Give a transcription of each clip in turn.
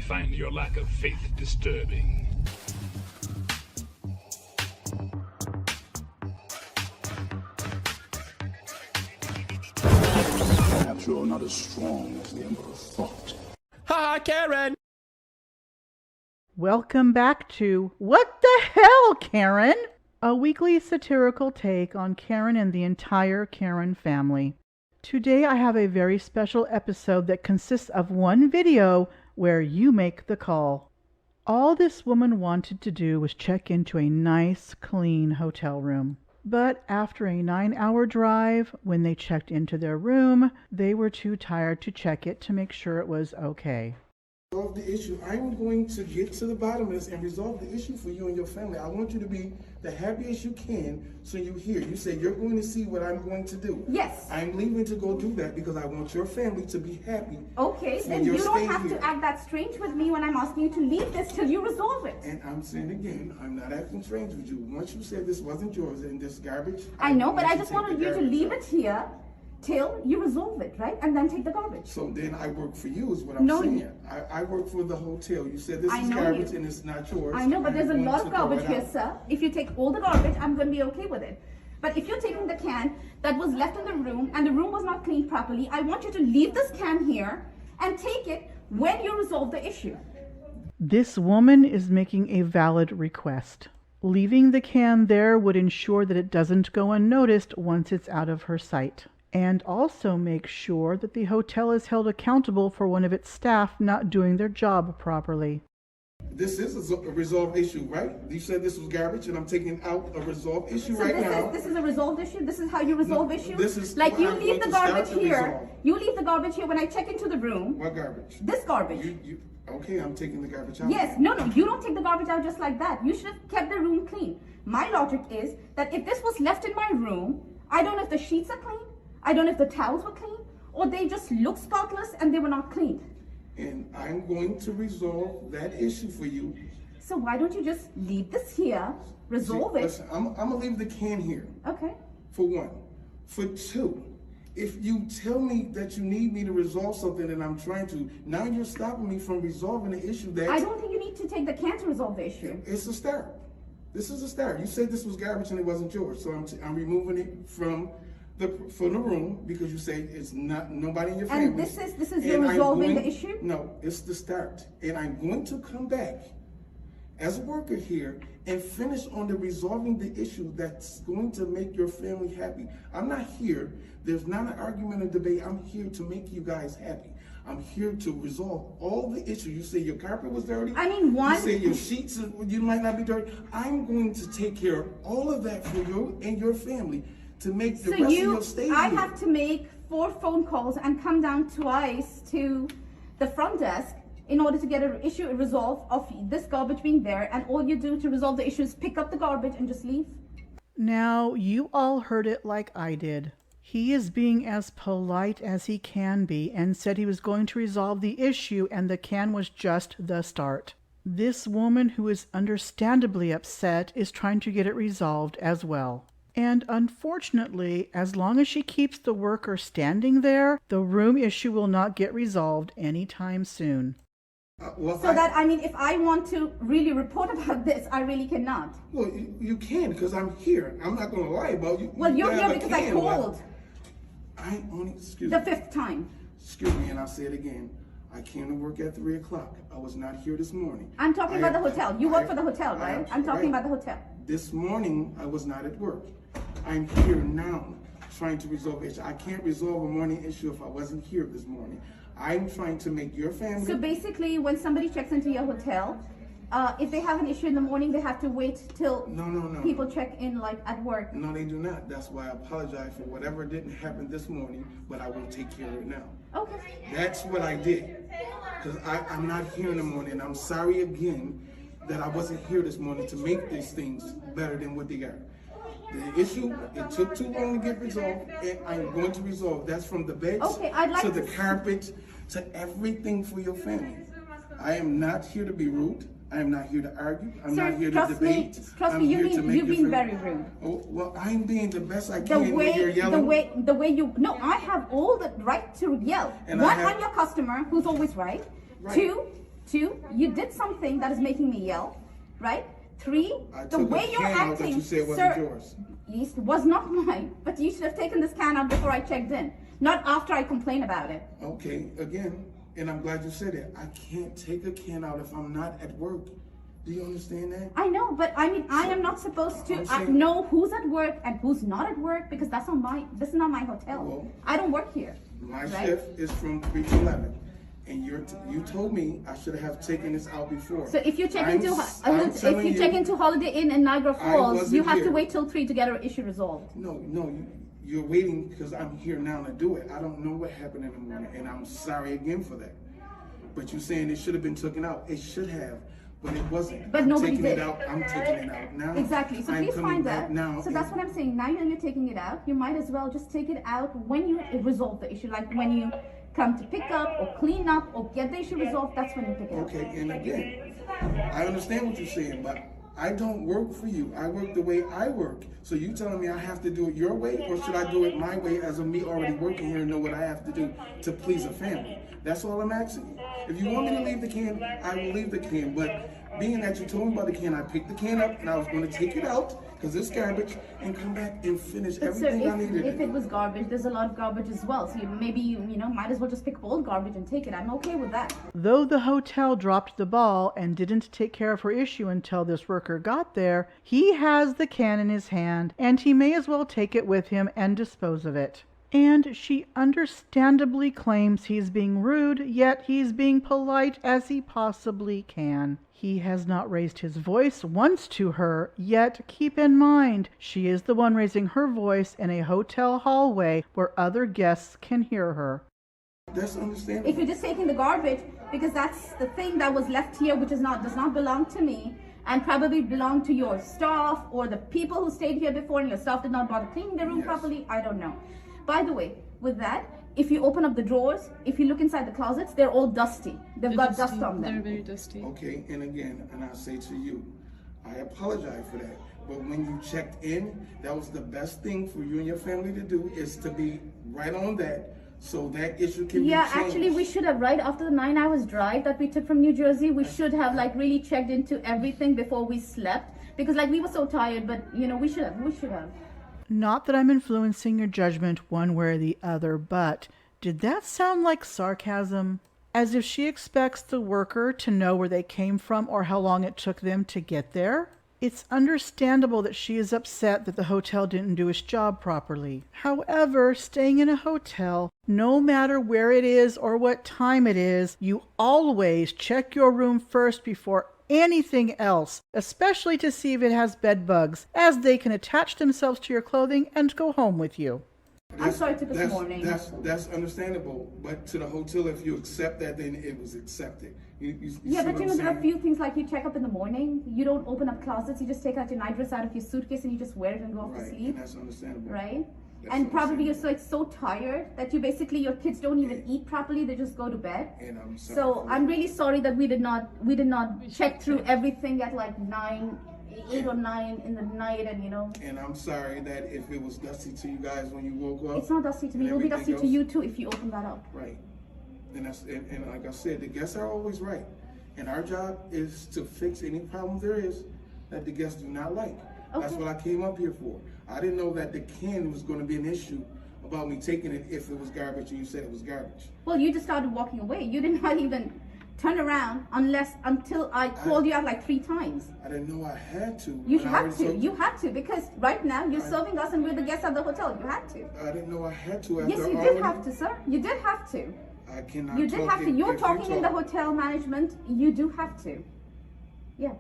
find your lack of faith disturbing. Perhaps you're not as strong as the Emperor thought. Ha, Karen! Welcome back to What the Hell, Karen? A weekly satirical take on Karen and the entire Karen family. Today I have a very special episode that consists of one video where you make the call. All this woman wanted to do was check into a nice, clean hotel room. But after a 9-hour drive, when they checked into their room, they were too tired to check it to make sure it was okay. Resolve the issue. I'm going to get to the bottom of this and resolve the issue for you and your family. I want you to be the happiest you can so you hear. You say you're going to see what I'm going to do. Yes. I'm leaving to go do that because I want your family to be happy. Okay, then you don't have to act that strange with me when I'm asking you to leave this till you resolve it. And I'm saying again, I'm not acting strange with you. Once you said this wasn't yours and this garbage. I know, but I just wanted you to leave it here till you resolve it, right? And then take the garbage. So then I work for you is what I'm saying. I work for the hotel. You said this is garbage and it's not yours. I know, but there's a lot of garbage here, sir. If you take all the garbage, I'm going to be okay with it. But if you're taking the can that was left in the room and the room was not cleaned properly, I want you to leave this can here and take it when you resolve the issue. This woman is making a valid request. Leaving the can there would ensure that it doesn't go unnoticed once it's out of her sight. And also make sure that the hotel is held accountable for one of its staff not doing their job properly. This is a resolved issue, right? You said this was garbage and I'm taking out a resolved issue now. This is a resolved issue? This is how you resolve issues? This is like you I'm leave going the to garbage start to here. resolve. You leave the garbage here when I check into the room. What garbage? This garbage. Okay, I'm taking the garbage out. Yes, no, you don't take the garbage out just like that. You should have kept the room clean. My logic is that if this was left in my room, I don't know if the sheets are clean, I don't know if the towels were clean, or they just look spotless and they were not cleaned. And I'm going to resolve that issue for you. So why don't you just leave this here, resolve it? Listen, I'm going to leave the can here. Okay. For one. For two, if you tell me that you need me to resolve something and I'm trying to, now you're stopping me from resolving the issue that... I don't think you need to take the can to resolve the issue. It's a start. This is a start. You said this was garbage and it wasn't yours, so I'm removing it from the room because you say it's not nobody in your family. And this is you resolving the issue? No, it's the start. And I'm going to come back as a worker here and finish on the resolving the issue that's going to make your family happy. I'm not here. There's not an argument or debate. I'm here to make you guys happy. I'm here to resolve all the issues. You say your carpet was dirty. I mean, You say your sheets, you might not be dirty. I'm going to take care of all of that for you and your family to make the rest of your stay here. I have to make 4 phone calls and come down twice to the front desk in order to get an issue resolved of this garbage being there, and all you do to resolve the issue is pick up the garbage and just leave? Now, you all heard it like I did. He is being as polite as he can be and said he was going to resolve the issue and the can was just the start. This woman, who is understandably upset, is trying to get it resolved as well. And unfortunately, as long as she keeps the worker standing there, the room issue will not get resolved anytime soon. If I want to really report about this, I really cannot. Well, you can because I'm here. I'm not going to lie about you. Well, you're here because I called. I only, excuse the me. 5th time. Excuse me, and I'll say it again. I came to work at 3 o'clock. I was not here this morning. I'm talking about the hotel. You work for the hotel, right? I'm talking about the hotel. This morning, I was not at work. I'm here now trying to resolve issues. I can't resolve a morning issue if I wasn't here this morning. I'm trying to make your family... So basically, when somebody checks into your hotel, if they have an issue in the morning, they have to wait till people check in, like, at work. No, they do not. That's why I apologize for whatever didn't happen this morning, but I will take care of it now. Okay. That's what I did. Because I'm not here in the morning. I'm sorry again that I wasn't here this morning to make these things better than what they are. The issue, it took too long to get resolved, and I'm going to resolve. That's from the beds to the carpet to everything for your family. I am not here to be rude. I am not here to argue. I'm not here to debate. Trust me, you've been very rude. Oh, well, I'm being the best I can when you're yelling. The way you, no, I have all the right to yell. And One, I'm your customer, who's always right. 2, 2, you did something that is making me yell, right? 3, the way you're out that acting, you said wasn't sir, yours. it was not mine, but you should have taken this can out before I checked in, not after I complained about it. Okay, again, and I'm glad you said it. I can't take a can out if I'm not at work. Do you understand that? I know, but I mean, I am not supposed to know who's at work and who's not at work because this is not my hotel. Well, I don't work here. My right? shift is from 3 to 11. And you told me I should have taken this out before. So if you check into Holiday Inn in Niagara Falls, you have to wait till 3 to get our issue resolved. No, you're waiting because I'm here now to do it. I don't know what happened in the morning, and I'm sorry again for that. But you're saying it should have been taken out. It should have, but it wasn't. But nobody did. I'm taking it out now. Exactly. So please find that. Now so that's what I'm saying. Now you're taking it out. You might as well just take it out when you resolve the issue, like when you come to pick up or clean up or get the issue resolved. That's when you pick it up. Okay, and again, I understand what you're saying, but I don't work for you. I work the way I work. So you telling me I have to do it your way, or should I do it my way as of me already working here and know what I have to do to please a family? That's all I'm asking you. If you want me to leave the can, I will leave the can. But being that you told me about the can, I picked the can up and I was going to take it out because it's garbage and come back and finish everything I needed. If it was garbage, there's a lot of garbage as well. So maybe you might as well just pick up old garbage and take it. I'm okay with that. Though the hotel dropped the ball and didn't take care of her issue until this worker got there, he has the can in his hand and he may as well take it with him and dispose of it. And she understandably claims he's being rude, yet he's being polite as he possibly can. He has not raised his voice once to her, yet keep in mind, she is the one raising her voice in a hotel hallway where other guests can hear her. That's understandable. If you're just taking the garbage, because that's the thing that was left here, which does not belong to me, and probably belong to your staff or the people who stayed here before and your staff did not bother cleaning the room properly, I don't know. By the way, with that, if you open up the drawers, if you look inside the closets, they're all dusty. They've got dust on them. They're very dusty. Okay, and again, and I say to you, I apologize for that. But when you checked in, that was the best thing for you and your family to do, is to be right on that, so that issue can be changed. Actually, we should have, right after the 9 hours drive that we took from New Jersey, we should have really checked into everything before we slept, because we were so tired. But we should have. Not that I'm influencing your judgment one way or the other, but did that sound like sarcasm? As if she expects the worker to know where they came from or how long it took them to get there? It's understandable that she is upset that the hotel didn't do its job properly. However, staying in a hotel, no matter where it is or what time it is, you always check your room first before anything else, especially to see if it has bed bugs, as they can attach themselves to your clothing and go home with you. I'm sorry it took us morning. That's understandable, but to the hotel, if you accept that, then it was accepted. You but there are a few things like you check up in the morning, you don't open up closets, you just take out your nightdress out of your suitcase and you just wear it and go off to sleep. And that's understandable. Right? And probably you're so tired that your kids don't even eat properly, they just go to bed. And I'm sorry. So I'm really sorry that we did not check through everything at 8 or 9 in the night, and And I'm sorry that if it was dusty to you guys when you woke up. It's not dusty to me. It'll be dusty to you too if you open that up. Right. And like I said, the guests are always right. And our job is to fix any problem there is that the guests do not like. Okay. That's what I came up here for. I didn't know that the can was going to be an issue about me taking it if it was garbage and you said it was garbage. Well, you just started walking away. You did not even turn around until I called you out 3 times. I didn't know I had to. You had to, because right now you're serving us and we're the guests of the hotel. You had to. I didn't know I had to. Yes, you did have to, sir. You did have to. I cannot. You did have to. You're talking in the hotel management. You do have to. Yeah.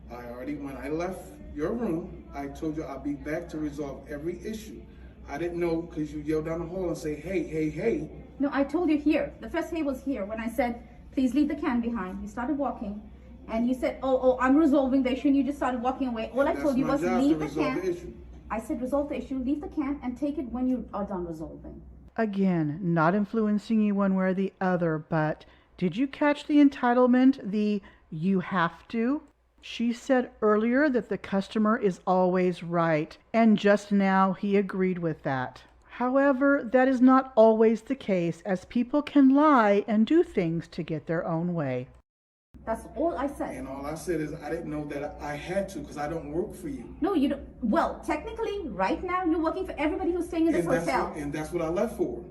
When I left your room, I told you I'll be back to resolve every issue. I didn't know because you yelled down the hall and say, hey, hey, hey. No, I told you here. The first hey was here when I said, please leave the can behind. You started walking and you said, oh, I'm resolving the issue, and you just started walking away. All I told you was leave the can. I said resolve the issue, leave the can, and take it when you are done resolving. Again, not influencing you one way or the other, but did you catch the entitlement, the you have to? She said earlier that the customer is always right, and just now he agreed with that. However, that is not always the case, as people can lie and do things to get their own way. That's all I said. And all I said is I didn't know that I had to because I don't work for you. No, you don't. Well, technically, right now, you're working for everybody who's staying in this hotel. And that's what I left for,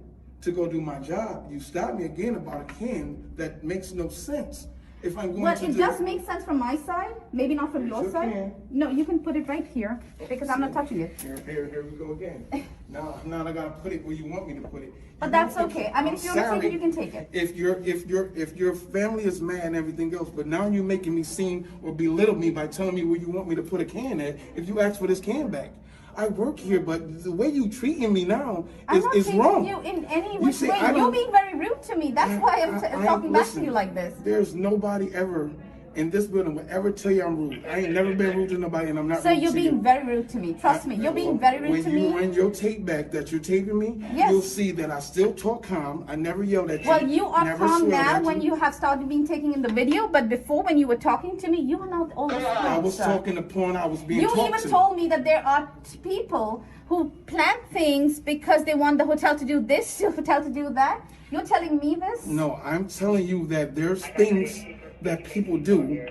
to go do my job. You stopped me again about a can that makes no sense. If I'm going to it does make sense from my side, maybe not from your side. Can. No, you can put it right here because I'm not touching it. Here we go again. Now I gotta put it where you want me to put it. But that's okay. I mean, if you want to take it, you can take it. If your family is mad and everything else, but now you're making me seem or belittle me by telling me where you want me to put a can at. If you ask for this can back. I work here, but the way you treating me now is wrong. I'm not treating you in any which way. You're being very rude to me. That's why I'm talking back to you like this. There's nobody ever in this building will ever tell you I'm rude. I ain't never been rude to nobody, and I'm not. So you're being very rude to me. Trust me, you're being very rude to me. When you run your tape back that you're taping me, you'll see that I still talk calm. I never yelled at you. Well, you are calm now when you have started being taken in the video, but before when you were talking to me, you were not all this. I was talking the point I was being talked to. You even told me that there are people who plan things because they want the hotel to do this, the hotel to do that. You're telling me this? No, I'm telling you that there's things that people do.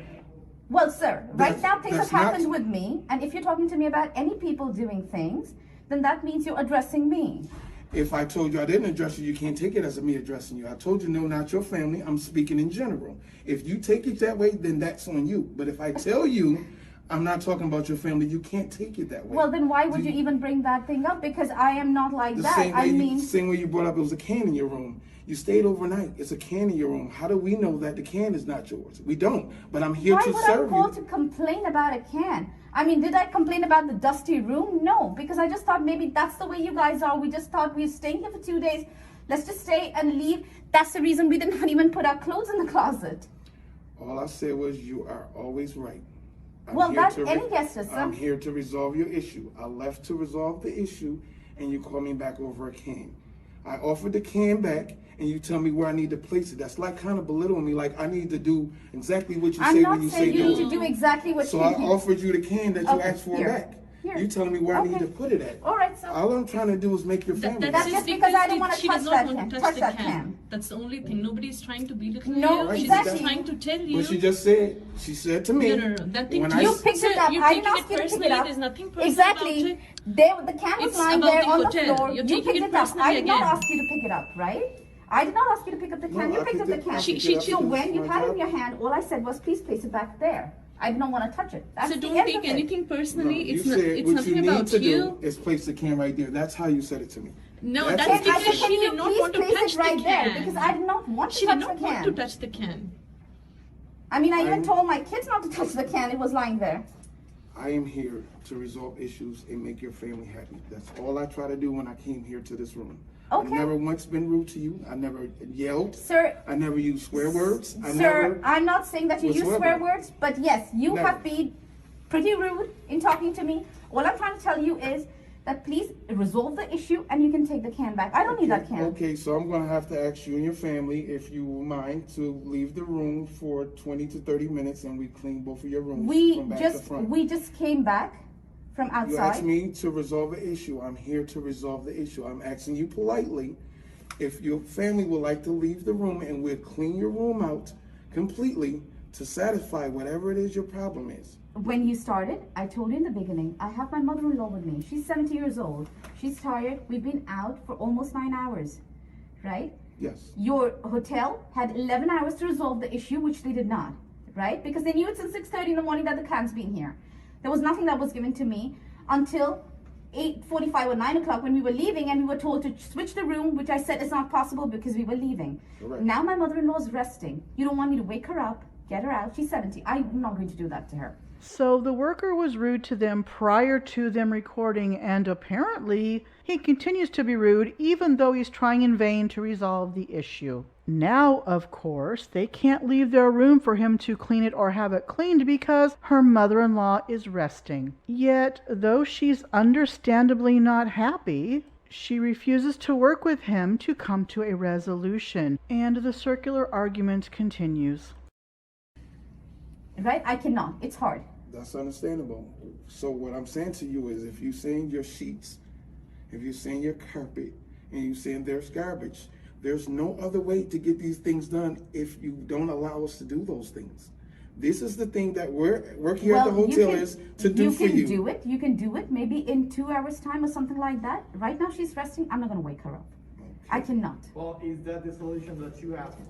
Well, sir, right now things have happened with me, and if you're talking to me about any people doing things, then that means you're addressing me. If I told you I didn't address you, you can't take it as me addressing you. I told you, no, not your family. I'm speaking in general. If you take it that way, then that's on you. But if I tell you I'm not talking about your family, you can't take it that way. Well, then why would you even bring that thing up? Because I am not like that. Same way you brought up it was a can in your room. You stayed overnight. It's a can in your room. How do we know that the can is not yours? We don't. But I'm here to serve you. Why would I call to complain about a can? I mean, did I complain about the dusty room? No, because I just thought maybe that's the way you guys are. We just thought we were staying here for 2 days. Let's just stay and leave. That's the reason we didn't even put our clothes in the closet. All I said was you are always right. Any guest system. I'm here to resolve your issue. I left to resolve the issue, and you call me back over a can. I offered the can back, and you tell me where I need to place it. That's like kind of belittling me, like I need to do exactly what you say when you say do. I'm not saying you need to do exactly what you So I offered you the can that you asked for back. Here. You telling me where I need to put it at. All right, so all I'm trying to do is make your family. That's just because I don't want to touch that can. That's the only thing. Nobody's trying to belittle you. She's just trying to tell you. But she said to me. No. That thing you picked it up. I didn't ask you to pick it up. There's nothing personal exactly. about it. The can was lying there on the floor. You're you picked it up. I did not again. ask you to pick it up, right? I did not ask you to pick up the can. You picked up the can. So when you had it in your hand, all I said was, please place it back there. I don't want to touch it. That's so don't take anything personally. No, it's nothing about you. Is place the can right there. That's how you said it to me. No, that's because she did not want to touch the can. There because I did not want to touch the can. She did not want to touch the can. I mean, I even told my kids not to touch the can. It was lying there. I am here to resolve issues and make your family happy. That's all I try to do when I came here to this room. Okay. I've never once been rude to you. I never yelled. Sir. I never used swear words. I'm not saying that you use swear words, but yes, you have been pretty rude in talking to me. All I'm trying to tell you is that please resolve the issue and you can take the can back. I don't need that can. Okay, so I'm going to have to ask you and your family if you will mind to leave the room for 20 to 30 minutes and we clean both of your rooms from back to front. We just came back from outside. You asked me to resolve the issue. I'm here to resolve the issue. I'm asking you politely if your family would like to leave the room and we'll clean your room out completely to satisfy whatever it is your problem is. When you started, I told you in the beginning, I have my mother-in-law with me. She's 70 years old. She's tired. We've been out for almost 9 hours, right? Yes. Your hotel had 11 hours to resolve the issue, which they did not, right? Because they knew it's at 6:30 in the morning that the can's been here. There was nothing that was given to me until 8:45 or 9 o'clock when we were leaving and we were told to switch the room, which I said is not possible because we were leaving. Correct. Now my mother-in-law is resting. You don't want me to wake her up, get her out. She's 70. I'm not going to do that to her. So the worker was rude to them prior to them recording, and apparently he continues to be rude even though he's trying in vain to resolve the issue. Now, of course, they can't leave their room for him to clean it or have it cleaned because her mother-in-law is resting. Yet, though she's understandably not happy, she refuses to work with him to come to a resolution, and the circular argument continues. Right? I cannot. It's hard. That's understandable. So what I'm saying to you is if you're saying your sheets, if you're saying your carpet, and you're saying there's garbage, There's no other way to get these things done if you don't allow us to do those things. This is the thing that we're here at the hotel is to do for you. You can do it. You can do it maybe in 2 hours time or something like that. Right now she's resting. I'm not going to wake her up. I cannot. Well, is that the solution that you asked for?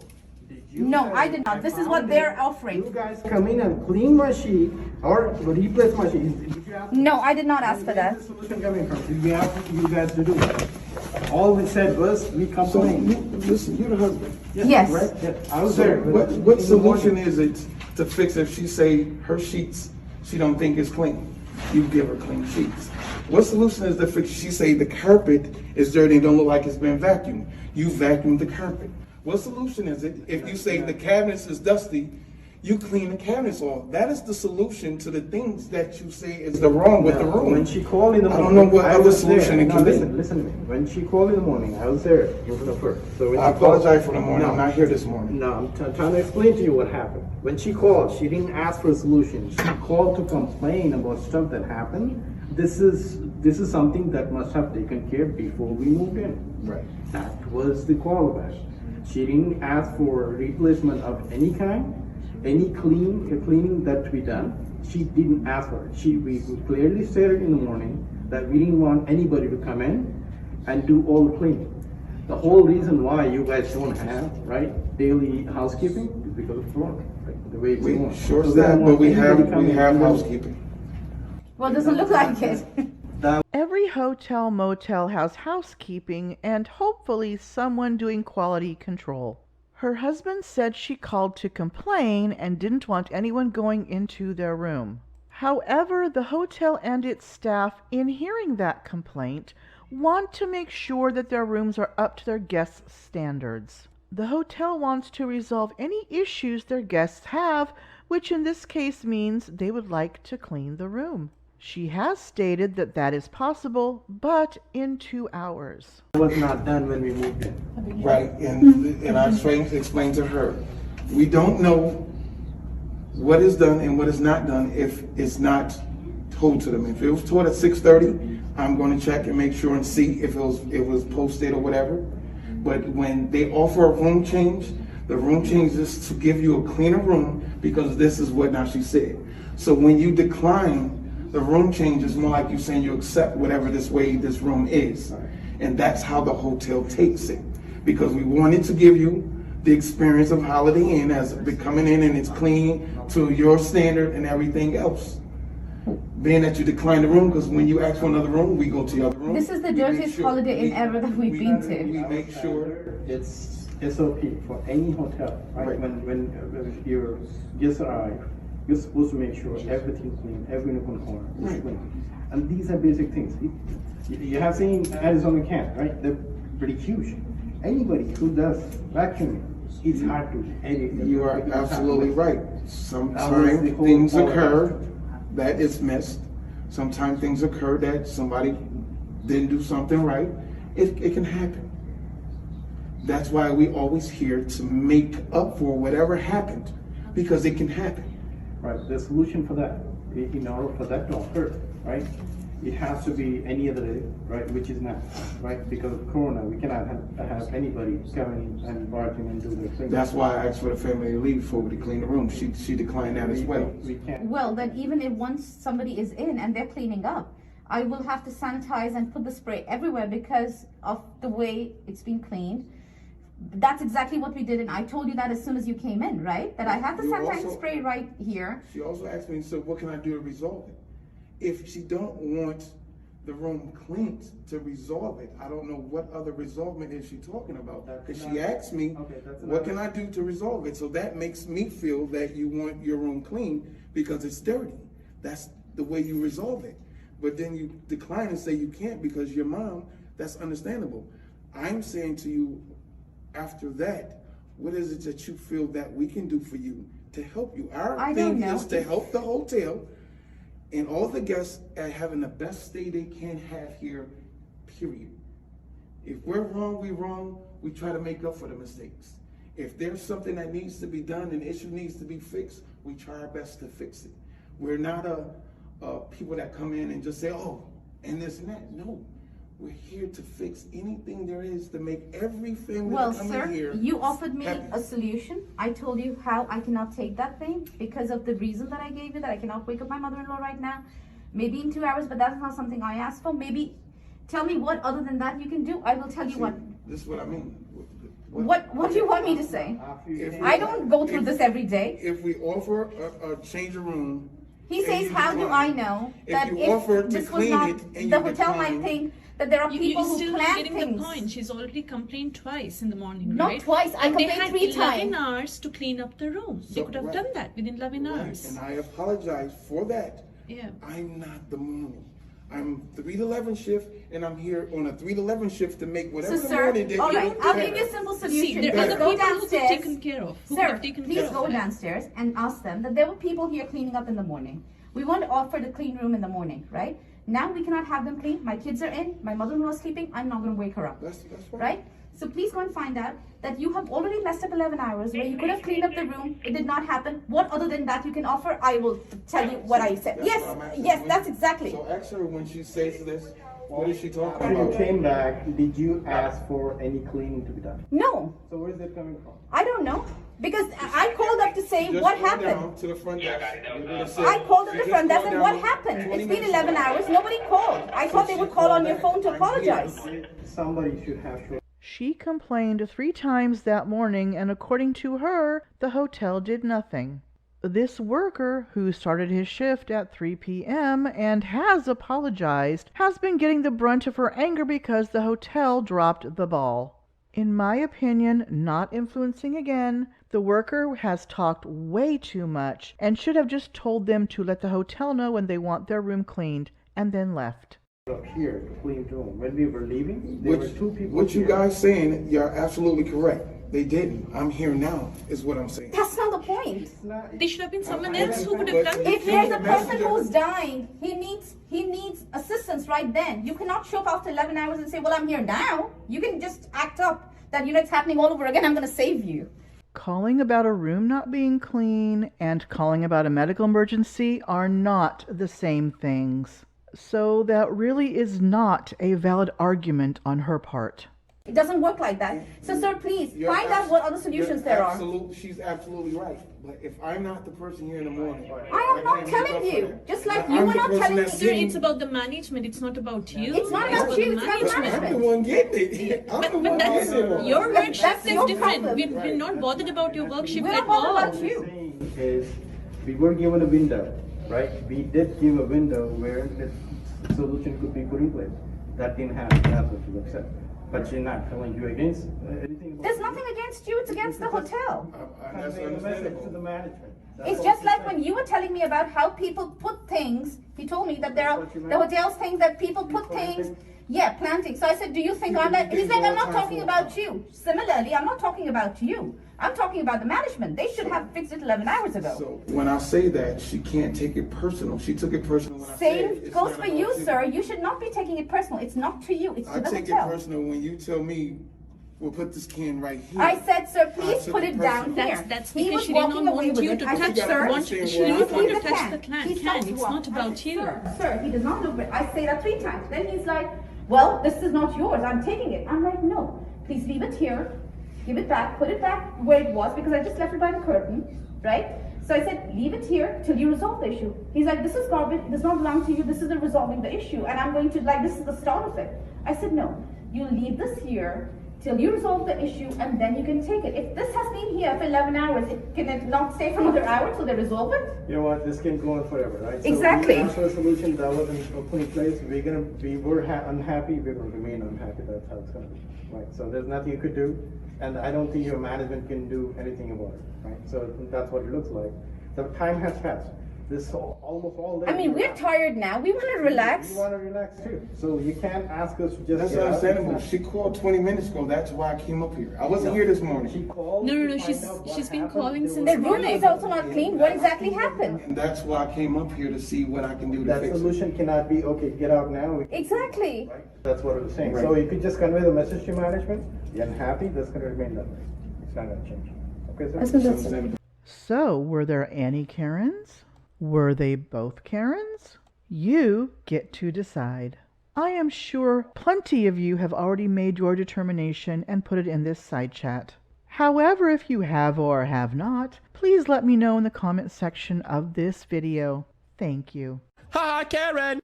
Did you No, I did not. This is what they're offering. You guys come in and clean my sheet or replace my sheet. Did you ask No, I did not ask for that. Where's the solution coming from? Did we ask you guys to do it? All we said was we So, complained. listen, you're the husband. Yes. Right? Yeah, I was So there. what solution is it to fix if she say her sheets she don't think is clean? You give her clean sheets. What solution is to fix? She say the carpet is dirty and don't look like it's been vacuumed. You vacuum the carpet. What solution is it if you say the cabinets is dusty? You clean the cabinets off. That is the solution to the things that you say is the wrong with the room. When she called in the I morning, don't know what other was solution there. it No, can be. listen to me. When she called in the morning, I was there in front of her. So when I she called- apologize for the morning. No. I'm not here this morning. No, I'm trying to explain to you what happened. When she called, she didn't ask for a solution. She called to complain about stuff that happened. This is something that must have taken care before we moved in. Right. That was the call about it. She didn't ask for a replacement of any kind, any cleaning that to be done. She didn't ask for it. We clearly stated in the morning that we didn't want anybody to come in and do all the cleaning. The whole reason why you guys don't have, right, daily housekeeping is because of Corona, right? The way it's We going. sure So as they don't that, but want we anybody have coming in. housekeeping. Well, it doesn't look like it. Every hotel motel has housekeeping and hopefully someone doing quality control. Her husband said she called to complain and didn't want anyone going into their room. However, the hotel and its staff, in hearing that complaint, want to make sure that their rooms are up to their guests' standards. The hotel wants to resolve any issues their guests have, which in this case means they would like to clean the room. She has stated that that is possible, but in 2 hours. It was not done when we moved in. Right, and I explained to her, we don't know what is done and what is not done if it's not told to them. If it was told at 6:30, I'm going to check and make sure and see if it was posted or whatever. But when they offer a room change, the room change is to give you a cleaner room because this is what now she said. So when you decline the room change, is more like you saying you accept whatever this way this room is. And that's how the hotel takes it. Because we wanted to give you the experience of Holiday Inn as coming in and it's clean to your standard and everything else. Being that you decline the room, because when you ask for another room, we go to the other room. This is the We make dirtiest sure- Holiday Inn ever that we've been to. We make sure. It's SOP for any hotel, right? Right. When your guests arrive, you're supposed to make sure everything's clean, every nook and corner is Right. clean. And these are basic things. You have seen Arizona can, right? They're pretty huge. Anybody who does vacuuming, it's hard to edit. You are absolutely right. That was Sometimes the whole things point. occur that is missed. Sometimes things occur that somebody didn't do something right. It can happen. That's why we always here to make up for whatever happened, because it can happen. Right, the solution for that, in order for that to occur, right? It has to be any other day, right, which is not, right? Because of Corona, we cannot have anybody coming and barging and do their thing. That's why I asked for the family to leave before we clean the room. She declined that as well. We can't. Well, then even if once somebody is in and they're cleaning up, I will have to sanitize and put the spray everywhere because of the way it's been cleaned. That's exactly what we did, and I told you that as soon as you came in, right? That I have the You sanitize also- spray right here. She also asked me, so what can I do to resolve it? If she don't want the room cleaned to resolve it, I don't know what other resolvement is she talking about. Because she asked me, Okay, that's what another- can I do to resolve it? So that makes me feel that you want your room clean because it's dirty. That's the way you resolve it. But then you decline and say you can't because your mom, that's understandable. I'm saying to you, after that, what is it that you feel that we can do for you to help you? Our I thing don't know. is to help the hotel and all the guests at having the best stay they can have here, period. If we're wrong, we're wrong. We try to make up for the mistakes. If there's something that needs to be done, an issue needs to be fixed, we try our best to fix it. We're not people that come in and just say, oh, and this and that. No, We're here to fix anything there is to make every family Well, that come sir, in here. you offered me happy. a solution. I told you how I cannot take that thing because of the reason that I gave you, that I cannot wake up my mother-in-law right now. Maybe in 2 hours, but that's not something I asked for. Maybe tell me what other than that you can do. I will tell you See, what. This is what I mean. What do you want me to say? If I don't go through this every day. If we offer a change of room. He and says, you how do I decline, know if that you offer if to this was clean not, it and the you hotel might decline, think that there are people You're who still not plan getting things. the point. She's already complained twice in the morning, Not right? twice. I And they complained had 3 11 times. hours to clean up the room. They So, could have right. done that within 11 Right, hours. and I apologize for that. Yeah. I'm not the morning. I'm 3 to 11 shift, and I'm here on a 3 to 11 shift to make So, whatever the sir, morning that all you right, don't I'll have. give you a simple See, solution. there are Please other go people who could downstairs. have taken care of. Who could Sir, have taken please care of go that. downstairs and ask them that there were people here cleaning up in the morning. We want to offer the clean room in the morning, right? Now we cannot have them clean. My kids are in. My mother-in-law is sleeping. I'm not going to wake her up. That's fine. Right? So please go and find out that you have already messed up 11 hours where you could have cleaned up the room. It did not happen. What other than that you can offer? I will tell you what I said. That's Yes, what I'm asking. yes, that's exactly. So ask her when she says this, what is she talking When you about? came back, did you ask for any cleaning to be done? No, So where is that coming from? I don't know. Because I called up to say Just what go happened. down to the front desk. You're gonna say- I called at the just front desk go and what down happened? 20 It's been minutes 11 ago. hours. Nobody called. I thought they would call on your phone to apologize. Somebody should have shown. She complained 3 times that morning, and according to her, the hotel did nothing. This worker, who started his shift at 3 p.m. and has apologized, has been getting the brunt of her anger because the hotel dropped the ball. In my opinion, not influencing again, the worker has talked way too much and should have just told them to let the hotel know when they want their room cleaned, and then left. Up here to clean room. When we were leaving, there were 2 people. What you here. guys saying, you're absolutely correct. They didn't. I'm here now, is what I'm saying. That's not the point. It's not- There should have been someone I- else who would have done the If there's a cleaning. person who's dying, he needs assistance right then. You cannot show up after 11 hours and say, well, I'm here now. You can just act up that, it's happening all over again. I'm going to save you. Calling about a room not being clean and calling about a medical emergency are not the same things. So that really is not a valid argument on her part. It doesn't work like that. So, sir, please You're find out what other solutions there are. She's absolutely right. But if I'm not the person here in the morning, I am not can't telling make up for you. that. Just like I'm you were the not person telling me. that's Sir, getting- it's about the management. It's not about you. It's not about you, it's about I'm the management. one getting it. I'm the But one that's getting it. your work shift That's is your different. problem. We're not bothered about your work shift We're at not bothered all. about What you. we're saying is, we were given a window, right? We did give a window where the solution could be put in place. That didn't happen. That's what you accept. But she's not telling you against anything. about There's it. nothing against you. It's against the hotel. That's Convey the message to the understandable. management. That's It's all just she's like saying. when you were telling me about how people put things. He told me that there are That's what you the meant. hotels think that people put planting? things. Yeah, planting. So I said, do you think You I'm do that? He's things like, all I'm the not time talking for about us. you. Similarly, I'm not talking about you. I'm talking about the management. They should have fixed it 11 hours ago. So when I say that, she can't take it personal. She took it personal when I said Same it's goes not for about you, sir. You should not be taking it personal. It's not to you. It's to I the take it hotel. personal when you tell me, we'll put this can right here. I said, sir, please took put it it down personal. here. That's He because was she did not walking away want with you it. to I touch said, the sir, want. She Please did not leave want the to touch can. the can. He stopped It's walking. not about you. Sir, he does not look right. I say that 3 times. Then he's like, well, this is not yours. I'm taking it. I'm like, no. Please leave it here. Give it back. Put it back where it was because I just left it by the curtain. Right? So I said, leave it here till you resolve the issue. He's like, this is garbage. It does not belong to you. This is the resolving the issue. And I'm going to, this is the start of it. I said, no. You leave this here till you resolve the issue and then you can take it. If this has been here for 11 hours, can it not stay for another hour till they resolve it? You know what? This can go on forever, right? Exactly. So we asked for a solution that wasn't put in place. We were unhappy. We're going to remain unhappy. That's how it's going to be, right? So there's nothing you could do, and I don't think your management can do anything about it, right? So that's what it looks like. The time has passed. This almost all day. I mean, we're tired now. We want to relax. We want to relax too. So you can't ask us to just. That's get up. understandable. She called 20 minutes ago. That's why I came up here. I wasn't here this morning. She called. No, no, to no, find out what she's been happened. calling There since was- The room is also not clean. What exactly happened? And that's why I came up here to see what I can do to That fix it. solution cannot be, okay, get out now. Exactly. Right? That's what it was saying. Right. So you could just convey the message to management, you're unhappy, that's gonna remain that way. It's not gonna change. Okay, sir? That's what that's- Understandable. So, were there any Karens? Were they both Karens? You get to decide. I am sure plenty of you have already made your determination and put it in this side chat. However, if you have or have not, please let me know in the comment section of this video. Thank you. Ha, Karen!